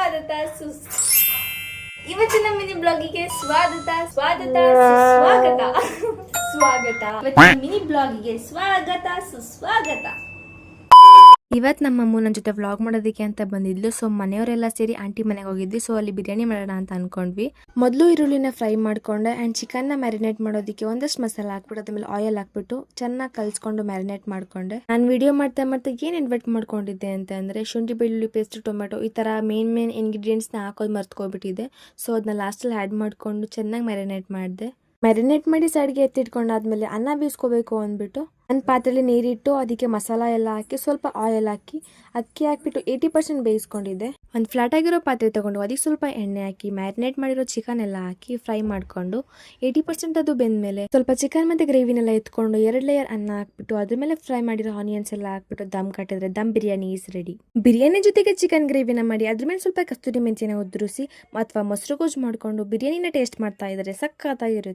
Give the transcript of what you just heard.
ಸ್ವಾಗತ ಇವತ್ತಿನ ಮಿನಿ ಬ್ಲಾಗಿಗೆ ಸ್ವಾಗತ ಸುಸ್ವಾಗತ ಇವತ್ತಿನ ಮಿನಿ ಬ್ಲಾಗಿಗೆ ಸ್ವಾಗತ ಸುಸ್ವಾಗತ. ಇವತ್ತು ನಮ್ಮ ಅಮ್ಮ ನನ್ನ ಜೊತೆ ವ್ಲಾಗ್ ಮಾಡೋದಕ್ಕೆ ಅಂತ ಬಂದಿದ್ಲು. ಸೊ ಮನೆಯವರೆಲ್ಲ ಸೇರಿ ಆಂಟಿ ಮನೆಗೆ ಹೋಗಿದ್ವಿ. ಸೊ ಅಲ್ಲಿ ಬಿರಿಯಾನಿ ಮಾಡೋಣ ಅಂತ ಅನ್ಕೊಂಡ್ವಿ. ಮೊದಲು ಈರುಳ್ಳಿನ ಫ್ರೈ ಮಾಡ್ಕೊಂಡೆ ಆ್ಯಂಡ್ ಚಿಕನ್ನ ಮ್ಯಾರಿನೇಟ್ ಮಾಡೋದಕ್ಕೆ ಒಂದಷ್ಟು ಮಸಾಲ ಹಾಕ್ಬಿಟ್ಟು ಅದ್ಮೇಲೆ ಆಯಿಲ್ ಹಾಕ್ಬಿಟ್ಟು ಚೆನ್ನಾಗಿ ಕಲ್ಸ್ಕೊಂಡು ಮ್ಯಾರಿನೇಟ್ ಮಾಡ್ಕೊಂಡೆ. ನಾನು ವಿಡಿಯೋ ಮಾಡ್ತಾ ಏನು ಇನ್ವೈಟ್ ಮಾಡ್ಕೊಂಡಿದ್ದೆ ಅಂತಂದ್ರೆ ಶುಂಠಿ ಬೆಳ್ಳುಳ್ಳಿ ಪೇಸ್ಟ್, ಟೊಮೆಟೊ ಈ ಥರ ಮೇನ್ ಇಂಗ್ರೀಡಿಯೆಂಟ್ಸ್ನ ಹಾಕೋದು ಮರ್ತ್ಕೊಬಿಟ್ಟಿದ್ದೆ. ಸೊ ಅದನ್ನ ಲಾಸ್ಟಲ್ಲಿ ಆ್ಯಡ್ ಮಾಡಿಕೊಂಡು ಚೆನ್ನಾಗಿ ಮ್ಯಾರಿನೇಟ್ ಮಾಡಿದೆ. ಮ್ಯಾರಿನೇಟ್ ಮಾಡಿ ಸೈಡ್ಗೆ ಎತ್ತಿಟ್ಕೊಂಡಾದ್ಮೇಲೆ ಅನ್ನ ಬೇಯಿಸ್ಕೋಬೇಕು ಅಂದ್ಬಿಟ್ಟು ಒಂದು ಪಾತ್ರೆಯಲ್ಲಿ ನೀರಿಟ್ಟು ಅದಕ್ಕೆ ಮಸಾಲ ಎಲ್ಲ ಹಾಕಿ ಸ್ವಲ್ಪ ಆಯಿಲ್ ಹಾಕಿ ಅಕ್ಕಿ ಹಾಕ್ಬಿಟ್ಟು 80% ಬೇಯಿಸ್ಕೊಂಡಿದ್ದೆ. ಒಂದು ಫ್ಲಾಟ್ ಆಗಿರೋ ಪಾತ್ರೆ ತಗೊಂಡು ಅದಕ್ಕೆ ಸ್ವಲ್ಪ ಎಣ್ಣೆ ಹಾಕಿ ಮ್ಯಾರಿನೇಟ್ ಮಾಡಿರೋ ಚಿಕನ್ ಎಲ್ಲ ಹಾಕಿ ಫ್ರೈ ಮಾಡ್ಕೊಂಡು 80% ಅದು ಬೆಂದ್ಮೇಲೆ ಸ್ವಲ್ಪ ಚಿಕನ್ ಮತ್ತೆ ಗ್ರೇವಿನೆಲ್ಲ ಎತ್ಕೊಂಡು 2 ಲೇಯರ್ ಅನ್ನ ಹಾಕ್ಬಿಟ್ಟು ಅದ್ರ ಮೇಲೆ ಫ್ರೈ ಮಾಡಿರೋ ಆನಿಯನ್ಸ್ ಎಲ್ಲ ಹಾಕ್ಬಿಟ್ಟು ದಮ್ ಕಟ್ಟಿದ್ರೆ ದಮ್ ಬಿರಿಯಾನಿ ಈಸ್ ರೆಡಿ. ಬಿರಿಯಾನಿ ಜೊತೆಗೆ ಚಿಕನ್ ಗ್ರೇವಿನ ಮಾಡಿ ಅದ್ರ ಮೇಲೆ ಸ್ವಲ್ಪ ಕಸ್ತೂರಿ ಮೆಂತ್ಯನ ಉದುರಿಸಿ ಅಥವಾ ಮೊಸರು ಗೊಜ್ಜು ಮಾಡ್ಕೊಂಡು ಬಿರಿಯಾನಿನ ಟೇಸ್ಟ್ ಮಾಡ್ತಾ ಇದ್ರೆ ಸಕ್ಕತ್ತಾಗಿರುತ್ತೆ.